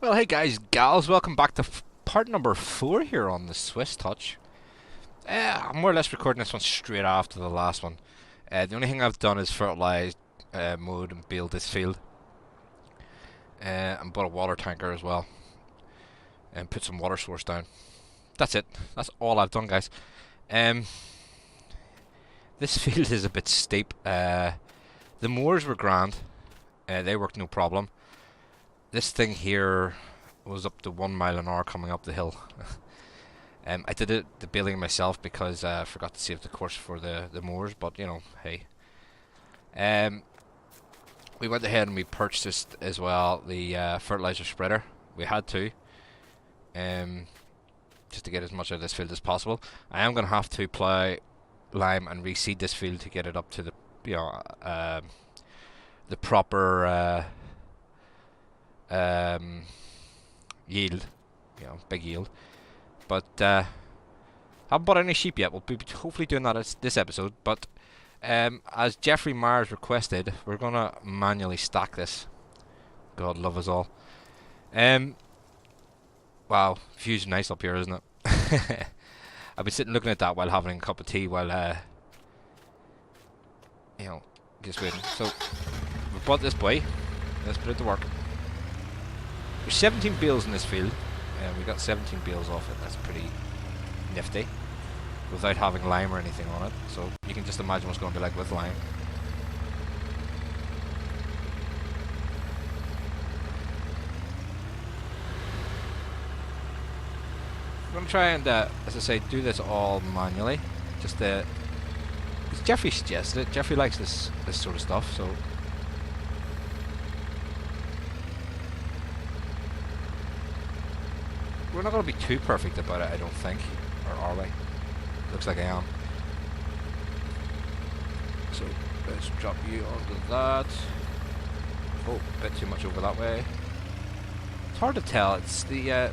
Well, hey guys, gals, welcome back to part number 4 here on the Swiss Touch. I'm more or less recording this one straight after the last one. The only thing I've done is fertilise, mowed and baled this field. And bought a water tanker as well. And put some water source down. That's it. That's all I've done, guys. Um, this field is a bit steep. The moors were grand. They worked no problem. This thing here was up to 1 mile an hour coming up the hill. I did the baling myself because I forgot to save the course for the moors, but you know, hey. We went ahead and we purchased as well the fertilizer spreader. We had to, just to get as much of this field as possible. I am going to have to plough lime and reseed this field to get it up to the, the proper yield, big yield. But haven't bought any sheep yet. We'll be hopefully doing that this episode. But as Jeffrey Myers requested, we're gonna manually stack this. God love us all. Wow, view's nice up here, isn't it? I've been sitting looking at that while having a cup of tea while just waiting. So we bought this boy. Let's put it to work. There's 17 bales in this field, and we got 17 bales off it. That's pretty nifty, without having lime or anything on it. So you can just imagine what's going to be like with lime. I'm going to try and, as I say, do this all manually. Just Jeffrey suggested it. Jeffrey likes this sort of stuff, so. We're not going to be too perfect about it, I don't think. Or are we? Looks like I am. So, let's drop you onto that. Oh, a bit too much over that way. It's hard to tell. It's the,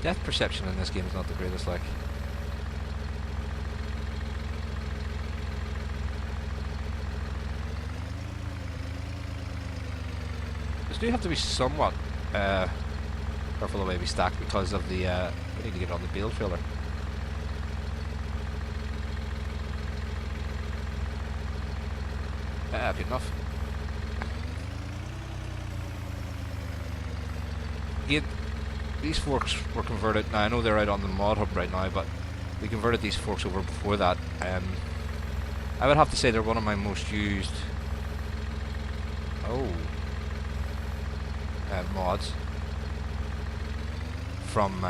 depth perception in this game is not the greatest, like. This do have to be somewhat, careful the way we stack because of the we need to get on the bale trailer. Good enough. Again, these forks were converted. Now I know they're out on the mod hub right now, but we converted these forks over before that. I would have to say they're one of my most used mods from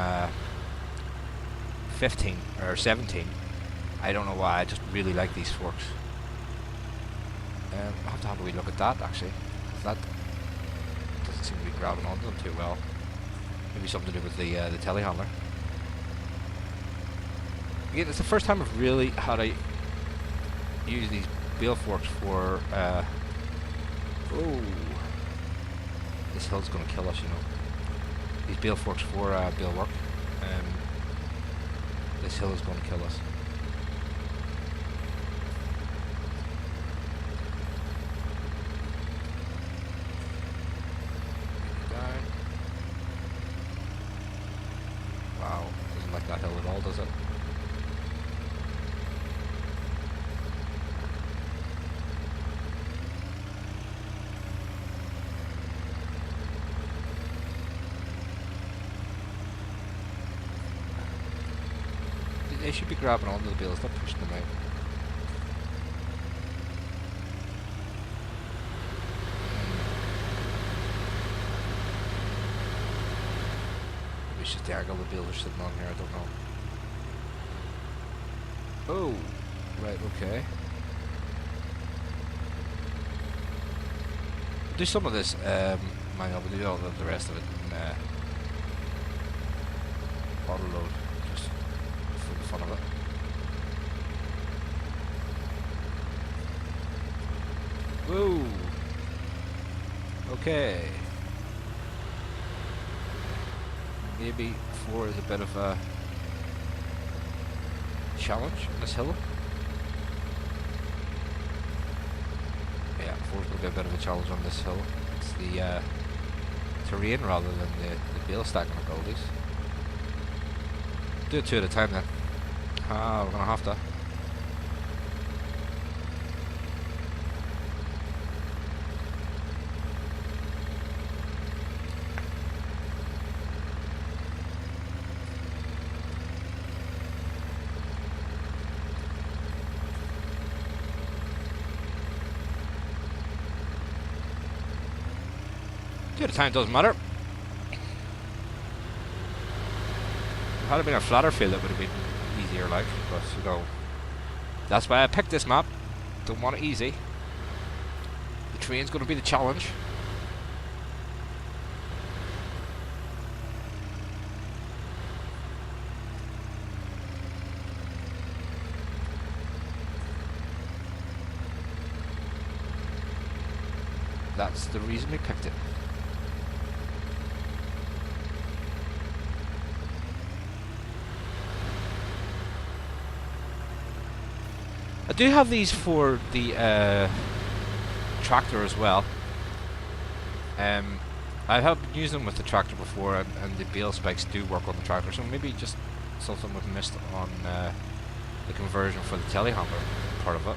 15 or 17. I don't know why, I just really like these forks. I'll have to have a wee look at that actually, because that doesn't seem to be grabbing onto them too well. Maybe something to do with the telehandler. Again, it's the first time I've really had to use these bale forks for this hill's gonna kill us, you know. These bale forks for bale work. This hill is going to kill us. Down. Wow, doesn't like that hill at all, does it? They should be grabbing onto the bales, not pushing them out. Maybe it's just the angle the bales are sitting on here, I don't know. Oh, right, okay. We'll do some of this manual, we'll do all the rest of it in auto load. For the fun of it. Whoa! Okay. Maybe 4 is a bit of a challenge on this hill. Yeah, 4 is going to be a bit of a challenge on this hill. It's the terrain rather than the bale stacking abilities. Do it 2 at a time then. We're gonna have to. Two at a time doesn't matter. Had it been a flatter field, it would have been easier, like, but you know, that's why I picked this map. Don't want it easy. The terrain's going to be the challenge. That's the reason we picked it. I do have these for the tractor as well. I have used them with the tractor before, and the bale spikes do work on the tractor, so maybe just something we've missed on the conversion for the telehandler part of it.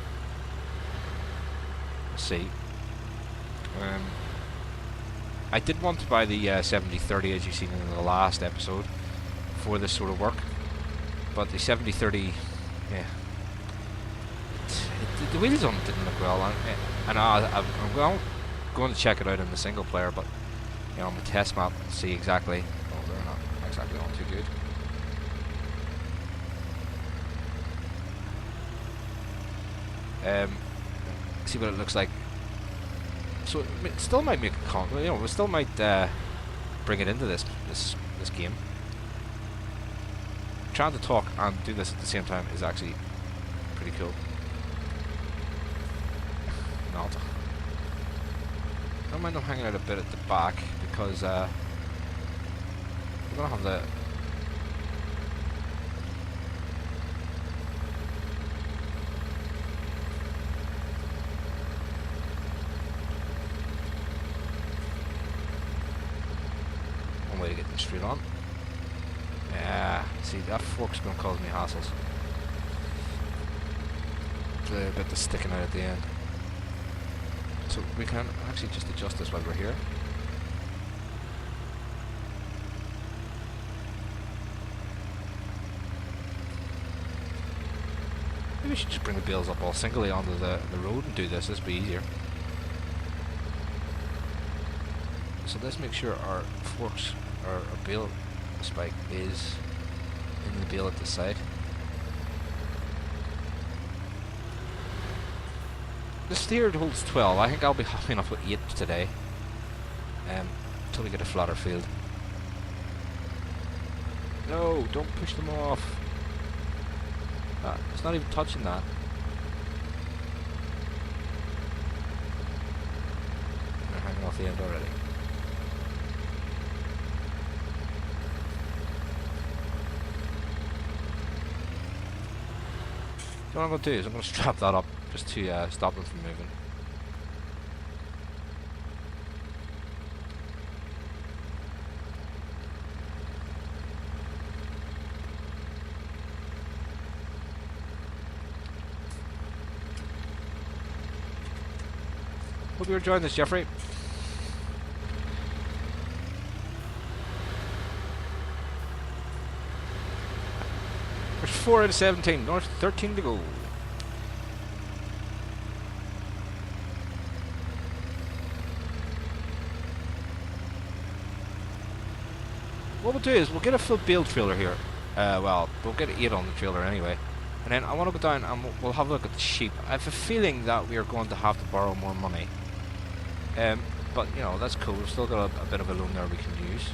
Let's see. I did want to buy the 7030 as you've seen in the last episode for this sort of work, but the 7030, yeah, the wheels on it didn't look well, and I'm going to check it out in the single player, but you know, on the test map and see exactly. Oh, they're not exactly on too good. See what it looks like. So it still might make a you know, we still might bring it into this game. Trying to talk and do this at the same time is actually pretty cool. Not. I don't mind them hanging out a bit at the back because we're gonna have the. Way to get them straight on. Yeah, see, that fork's going to cause me hassles. The bit that's sticking out at the end. So we can actually just adjust this while we're here. Maybe we should just bring the bales up all singly onto the road and do this. This would be easier. So let's make sure our forks, our bale spike is in the bale at the side. The steer holds 12. I think I'll be happy enough with 8 today. Until we get a flatter field. No, don't push them off. It's not even touching that. They're hanging off the end already. What I'm going to do is I'm going to strap that up just to stop them from moving. Hope you're enjoying this, Jeffrey. There's 4 out of 17, north 13 to go. What we'll do is we'll get a full bale trailer here. Well, we'll get 8 on the trailer anyway. And then I want to go down and we'll have a look at the sheep. I have a feeling that we are going to have to borrow more money. But, you know, that's cool. We've still got a bit of a loan there we can use.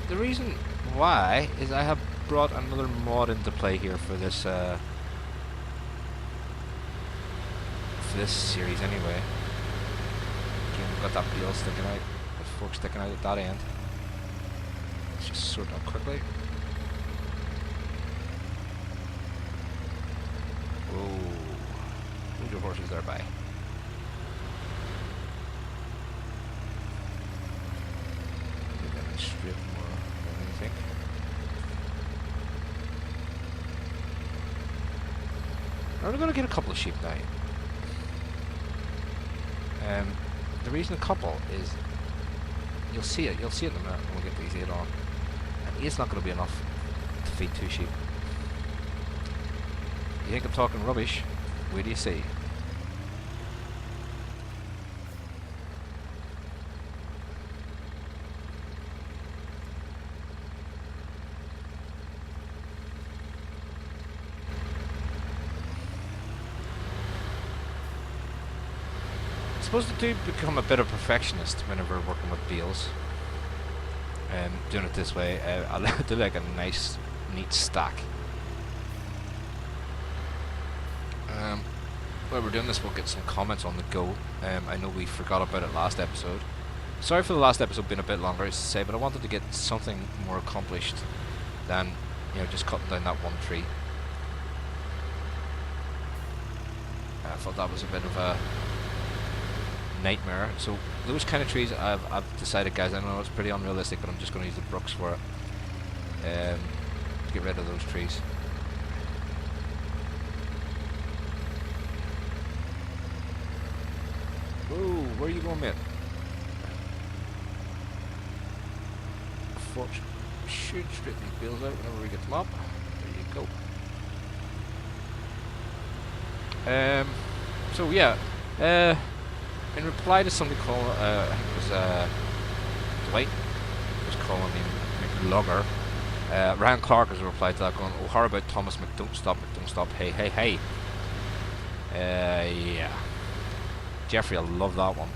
The reason why is I have brought another mod into play here for this series anyway. Again, we've got that bale sticking out, the fork sticking out at that end. Let's just sort it out quickly. Oh, Hold your horses there, bye. Straight more than anything. Now we're going to get a couple of sheep now. The reason a couple is you'll see it in a minute when we get these 8 on. And 8's not going to be enough to feed 2 sheep. You think I'm talking rubbish? Where do you see? I suppose I do become a bit of a perfectionist whenever working with bales. Doing it this way, I do like a nice, neat stack. While we're doing this, we'll get some comments on the go. I know we forgot about it last episode. Sorry for the last episode being a bit longer, as to say, but I wanted to get something more accomplished than, you know, just cutting down that one tree. I thought that was a bit of a nightmare. So those kind of trees, I've decided, guys, I know it's pretty unrealistic, but I'm just going to use the brooks for it. To get rid of those trees. Whoa, where are you going, mate? Forks should straighten these bales out whenever we get them up. There you go. So yeah, in reply to somebody called, I think it was Dwight, was calling me McLugger. Ryan Clark has replied to that, going, "Oh, how about Thomas McDon't stop, hey, hey, hey." Yeah. Jeffrey, I love that one.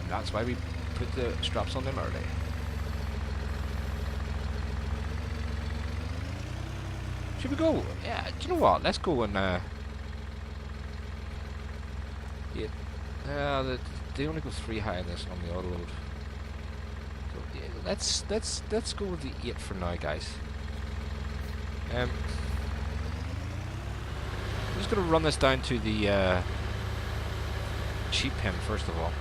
And that's why we put the straps on them early. Should we go? Yeah, do you know what? Let's go and yeah, they only go 3 high in this on the auto load. So yeah, let's go with the 8 for now, guys. I'm just gonna run this down to the sheep pen first of all.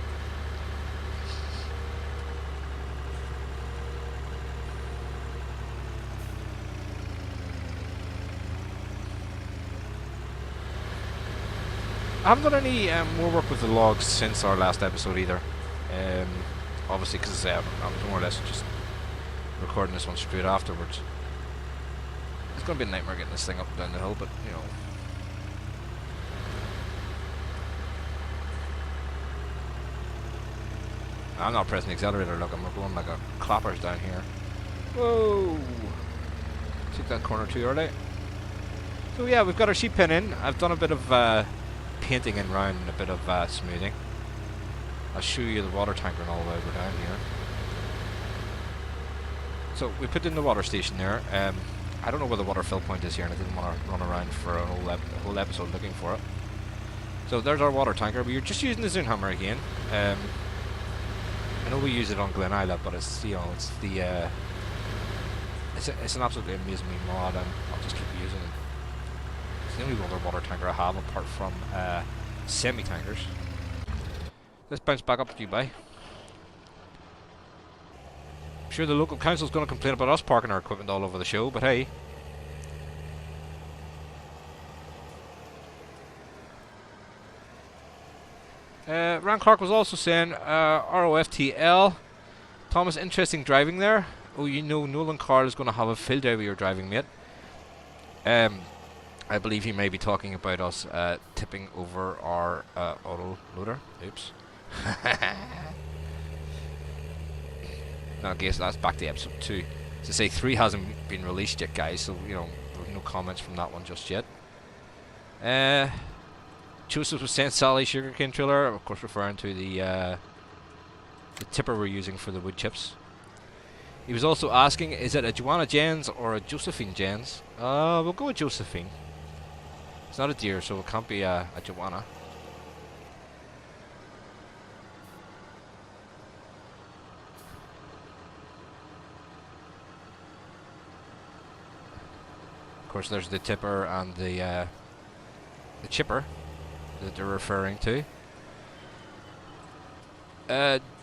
I haven't done any more work with the logs since our last episode either. Obviously, because I'm more or less just recording this one straight afterwards. It's going to be a nightmare getting this thing up and down the hill, but you know. I'm not pressing the accelerator, look, I'm going like a clappers down here. Whoa! Took that corner too early. So yeah, we've got our sheep pen in. I've done a bit of painting in round and a bit of smoothing. I'll show you the water tanker and all the way over down here. So we put in the water station there. I don't know where the water fill point is here, and I didn't want to run around for a whole episode looking for it. So there's our water tanker. We're just using the Zune hammer again. I know we use it on Glen Islet, but it's, you know, it's the it's an absolutely amazing mod, and I'll just keep using it. It's the only other water tanker I have apart from semi-tankers. Let's bounce back up to Dubai. I'm sure the local council's going to complain about us parking our equipment all over the show, but hey. Rand Clark was also saying, ROFTL. Thomas, interesting driving there. Oh, you know, Nolan Carl is going to have a field day with your driving, mate. I believe he may be talking about us tipping over our auto loader. Oops. Now, I guess that's back to episode 2. To say 3 hasn't been released yet, guys, so, you know, no comments from that one just yet. Joseph was saying Sally sugarcane trailer, of course referring to the tipper we're using for the wood chips. He was also asking, is it a Joanna Jens or a Josephine Jens? We'll go with Josephine. It's not a deer, so it can't be a Joanna. course, there's the tipper and the chipper that they're referring to.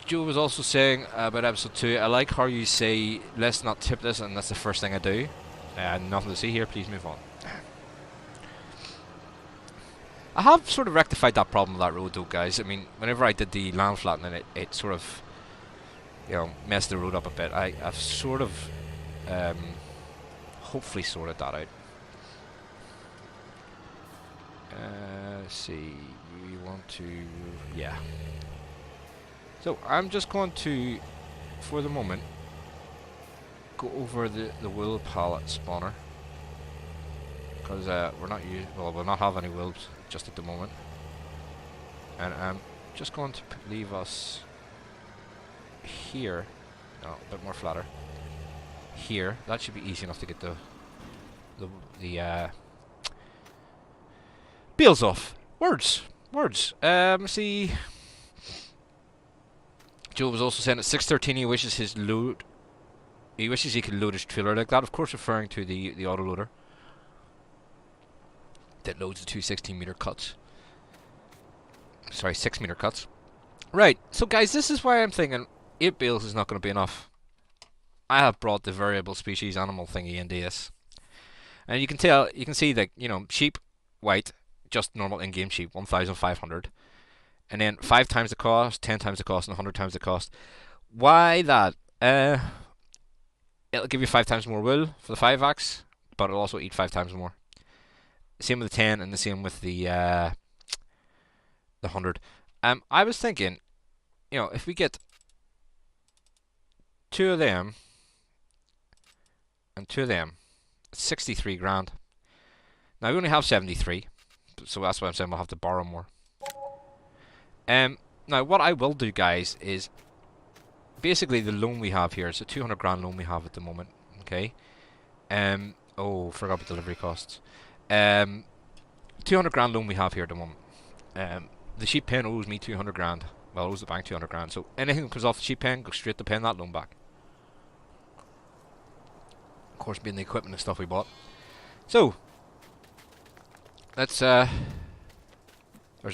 Joe was also saying about episode 2, I like how you say, let's not tip this, and that's the first thing I do. Nothing to see here, please move on. I have sort of rectified that problem with that road though, guys. I mean, whenever I did the land flattening, it sort of, you know, messed the road up a bit. I've sort of, hopefully sorted that out. Let's see, we want to, yeah. So I'm just going to, for the moment, go over the wool pallet spawner, because we'll not have any wolves just at the moment, and I'm just going to leave us here. No, a bit more flatter. Here, that should be easy enough to get the bales off. Words. See. Joe was also saying at 6:13 he wishes he could load his trailer like that. Of course, referring to the autoloader that loads the two 16-meter cuts. Sorry, 6-meter cuts. Right. So, guys, this is why I'm thinking 8 bales is not going to be enough. I have brought the variable species animal thingy into this, and you can see that, you know, sheep, white, just normal in-game sheep, 1,500. And then 5 times the cost, 10 times the cost, and 100 times the cost. Why that? It'll give you 5 times more wool for the 5-ax, but it'll also eat 5 times more. Same with the 10, and the same with the 100. I was thinking, you know, if we get 2 of them and 2 of them, it's 63 grand. Now we only have 73, so that's why I'm saying we'll have to borrow more. Now what I will do, guys, is basically the loan we have here. It's a 200 grand loan we have at the moment. Okay. Oh, forgot about delivery costs. 200 grand loan we have here at the moment. The sheep pen owes me 200 grand. Well, it owes the bank 200 grand. So anything that comes off the sheep pen goes straight to paying that loan back. Of course, being the equipment and stuff we bought. So let's. There's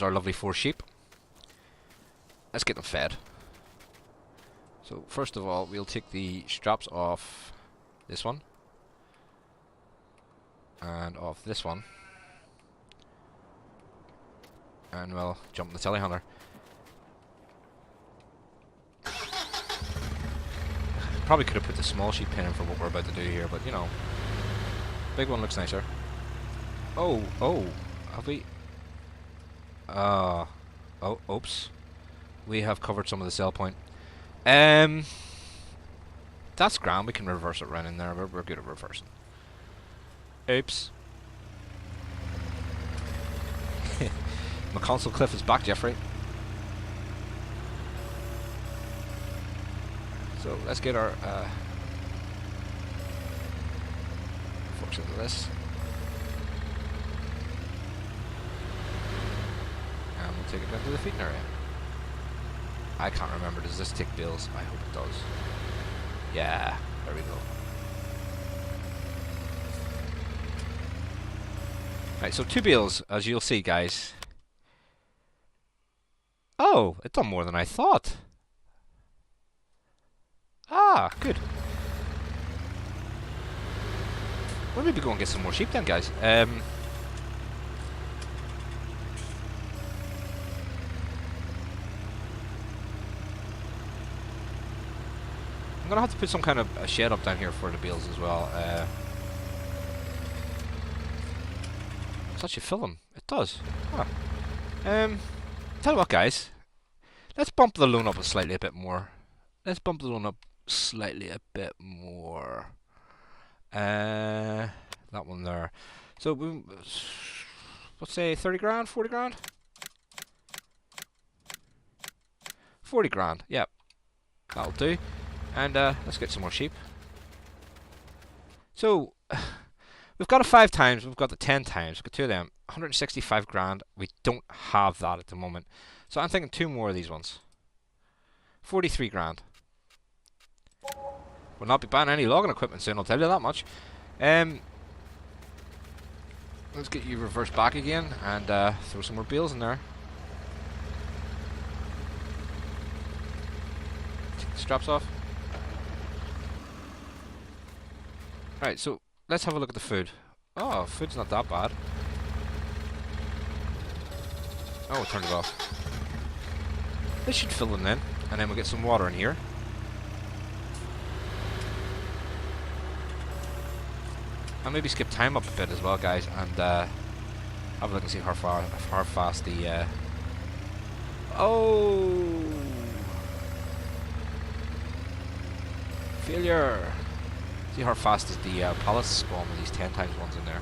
our lovely 4 sheep. Let's get them fed. So first of all, we'll take the straps off this one and off this one, and we'll jump in the telehandler. Probably could have put the small sheep pen in for what we're about to do here, but you know, big one looks nicer. Oh, have we? Oh, oops. We have covered some of the sell point. That's grand. We can reverse it right in there. We're good at reversing. Oops. My console cliff is back, Jeffrey. So let's get our forks into this. And we'll take it down to the feeding area. I can't remember, does this take bales? I hope it does. Yeah, there we go. Right, so 2 bales, as you'll see, guys. Oh, it's done more than I thought. Ah, good. We'll maybe go and get some more sheep then, guys. I'm gonna have to put some kind of a shed up down here for the bales as well. Does actually fill them? It does. Huh. Tell you what, guys. Let's bump the loan up slightly a bit more. Let's bump the loan up slightly a bit more. That one there. So let's say 30 grand, 40 grand. 40 grand. Yep, that'll do. And let's get some more sheep. So we've got a 5 times, we've got the 10 times, we've got 2 of them. 165 grand. We don't have that at the moment. So I'm thinking 2 more of these ones. 43 grand. We'll not be buying any logging equipment soon, I'll tell you that much. let's get you reversed back again and throw some more bales in there. Take the straps off. Right, so let's have a look at the food. Oh, food's not that bad. Oh, we turned it off. This should fill in then, and then we'll get some water in here. I'll maybe skip time up a bit as well, guys, and have a look and see how fast the oh, failure. See how fast is the pallets spawn with these 10 times ones in there.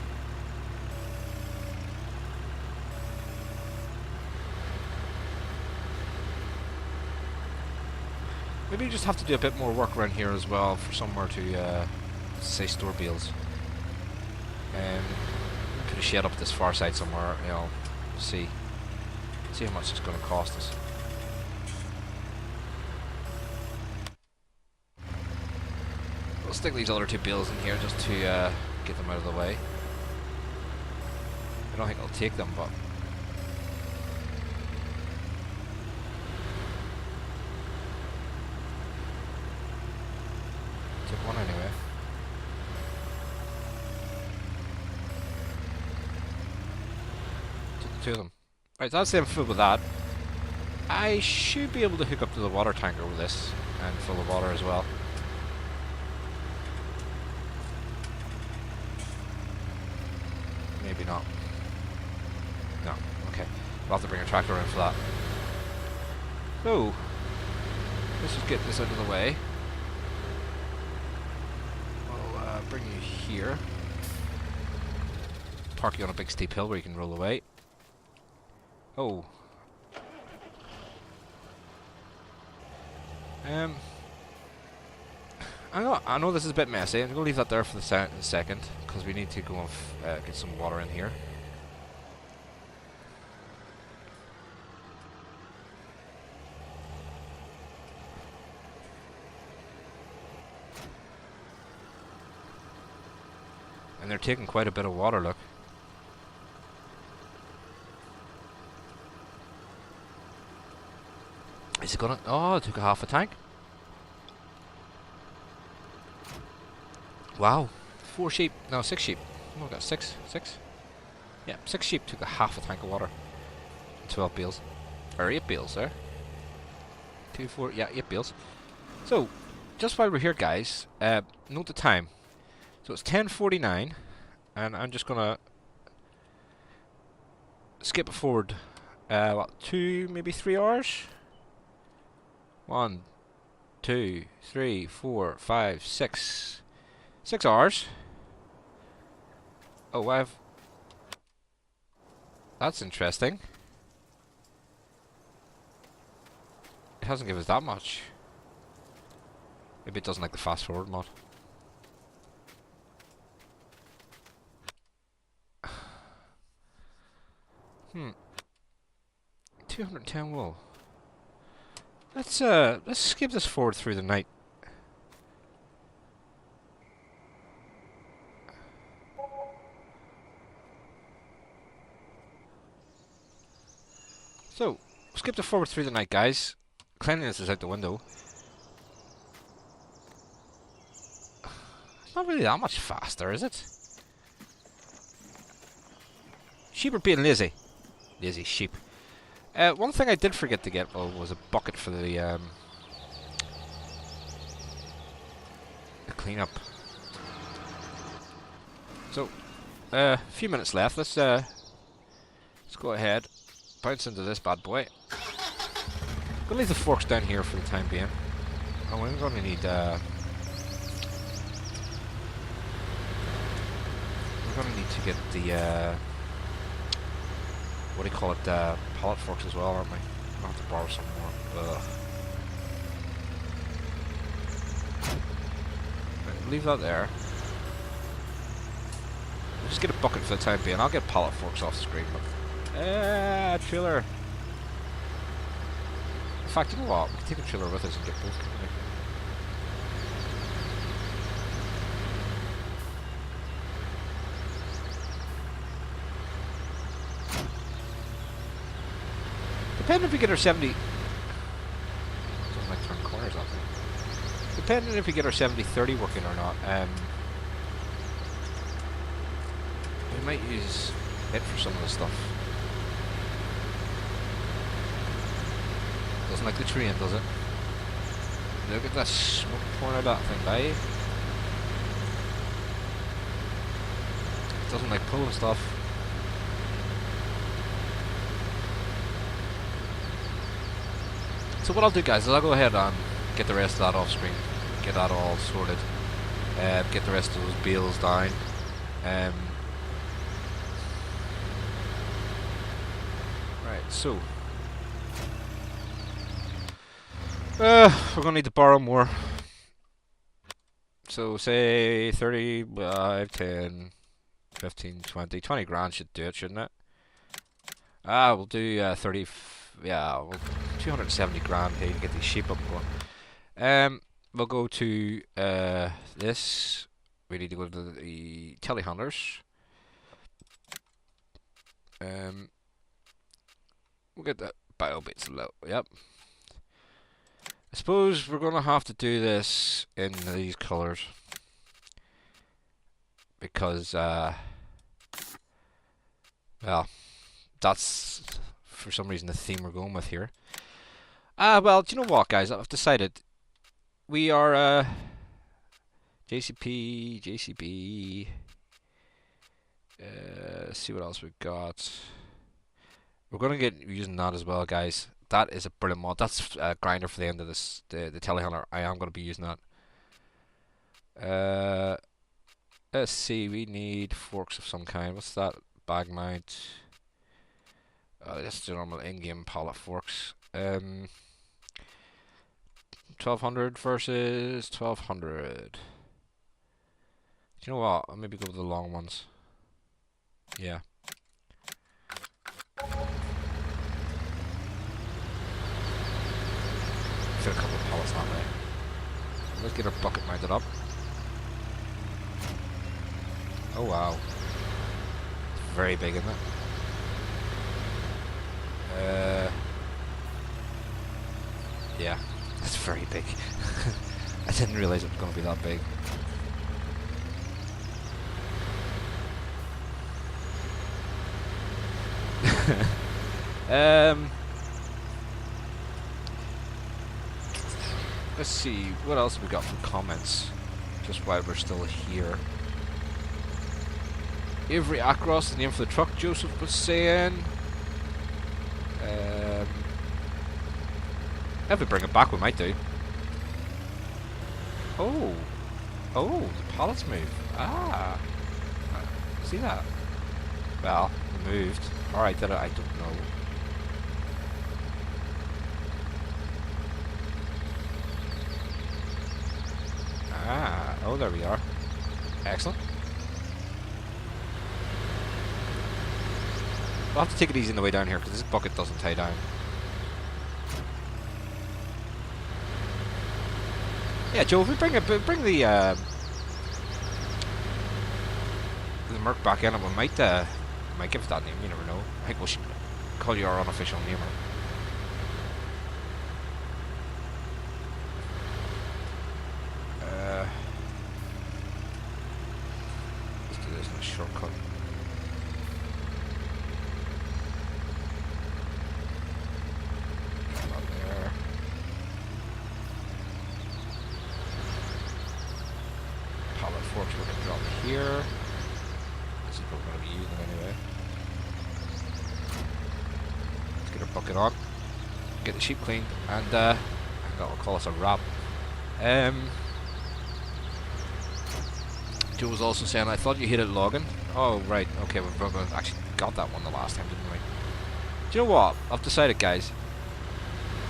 Maybe you just have to do a bit more work around here as well for somewhere to say store bales. Put a shed up this far side somewhere, you know, see how much it's going to cost us. We'll stick these other two bales in here just to get them out of the way. I don't think I'll take them, but take one anyway. Two of them. Right, so that's the food with that. I should be able to hook up to the water tanker with this and fill the water as well. Maybe not. No, okay. We'll have to bring a tractor in for that. So, let's just get this out of the way. I'll bring you here. Park you on a big steep hill where you can roll away. Oh. I know this is a bit messy. I'm going to leave that there for the second because we need to go and get some water in here. And they're taking quite a bit of water, look. Is it gonna... Oh, it took a half a tank. Wow. 4 sheep. No, 6 sheep. Oh, we got 6. 6? Yeah, 6 sheep took a half a tank of water. 12 bales. Or 8 bales there. 2, 4... Yeah, 8 bales. So, just while we're here, guys, note the time. So it's 10:49, and I'm just gonna skip it forward, what, 2, maybe 3 hours? 1, 2, 3, 4, 5, 6. 6 hours. Oh, that's interesting. It hasn't given us that much. Maybe it doesn't like the fast forward mod. Hmm. 210 wool. Let's skip this forward through the night. So, skip it forward through the night, guys. Cleanliness is out the window. It's not really that much faster, is it? Sheep are being lazy. Lazy sheep. One thing I did forget to get was a bucket for the cleanup. So, a few minutes left. Let's go ahead, bounce into this bad boy. Gonna leave the forks down here for the time being. Oh, we're gonna need to get the what do you call it? Pallet forks as well, aren't we? I'll have to borrow some more. Ugh. Right, leave that there. We'll just get a bucket for the time being. I'll get pallet forks off the screen. But trailer. In fact, you know what? We can take a trailer with us and get both. Depending if we get our 70... Doesn't like turn corners, that thing. Depending if we get our 70-30 working or not, we might use it for some of the stuff. Doesn't like the train, does it? Look at that smoke pouring out of that thing, guy. Doesn't like pulling stuff. So what I'll do, guys, is I'll go ahead and get the rest of that off screen, get that all sorted, get the rest of those bales down. Right, so we're gonna need to borrow more. So say 35, 10, 15, 20, 20 grand should do it, shouldn't it? We'll do 30. Yeah, well, 270 grand here to get these sheep up and going. We'll go to this. We need to go to the telehandlers. We'll get that bio bits low. Yep. I suppose we're gonna have to do this in these colors because well, that's for some reason the theme we're going with here. Well, do you know what, guys? I've decided we are JCP, JCB. Let's see what else we've got. We're gonna get using that as well, guys. That is a brilliant mod. That's a grinder for the end of this, the telehandler. I am gonna be using that. Let's see. We need forks of some kind. What's that? Bag mount. Just the normal in-game pallet forks. 1200 versus 1200. Do you know what? I'll maybe go with the long ones. Yeah. Fit a couple of pallets that way. Let's get our bucket mounted up. Oh wow. It's very big, isn't it? Yeah, that's very big. I didn't realize it was going to be that big. Let's see, what else have we got from comments? Just while we're still here. Avery Across, the name for the truck, Joseph was saying. If we bring it back, we might do. Oh, the pallets move. See that? Well, they moved. Alright, did it? I don't know. Oh, there we are. Excellent. We'll have to take it easy on the way down here because this bucket doesn't tie down. Yeah, Joe, if we bring the Merc back in, and we might give it that name. You never know. I think we should call you our unofficial namer. Let's do this in a shortcut. Forks we're going to drop here. This is what we're going to be using anyway. Let's get our bucket on, get the sheep cleaned, and that'll call us a wrap. Joe was also saying, I thought you hated logging. Oh, right, okay, we've actually got that one the last time, didn't we? Do you know what? I've decided, guys.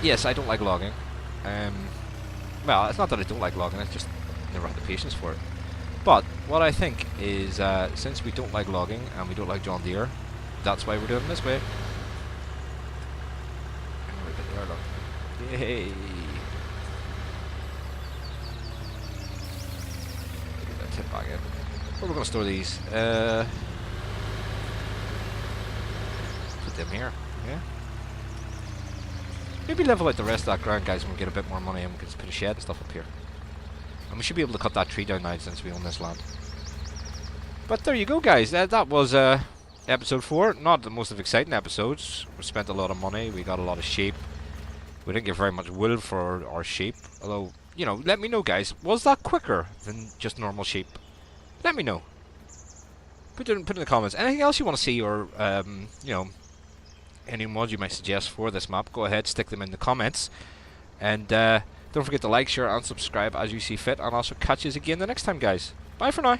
Yes, I don't like logging. Well, it's not that I don't like logging, it's just never had the patience for it. But what I think is, since we don't like logging and we don't like John Deere, that's why we're doing it this way. Yay! Get that tip back in. Where are we going to store these? Put them here. Yeah. maybe level out the rest of that ground, guys, and we'll get a bit more money, and we can just put a shed and stuff up here. And we should be able to cut that tree down now since we own this land. But there you go, guys. That was episode 4. Not the most exciting episodes. We spent a lot of money. We got a lot of sheep. We didn't get very much wool for our sheep. Although, you know, let me know, guys. Was that quicker than just normal sheep? Let me know. Put it in the comments. Anything else you want to see, or you know, any mods you might suggest for this map? Go ahead, stick them in the comments. And don't forget to like, share, and subscribe as you see fit. And also catch you again the next time, guys. Bye for now.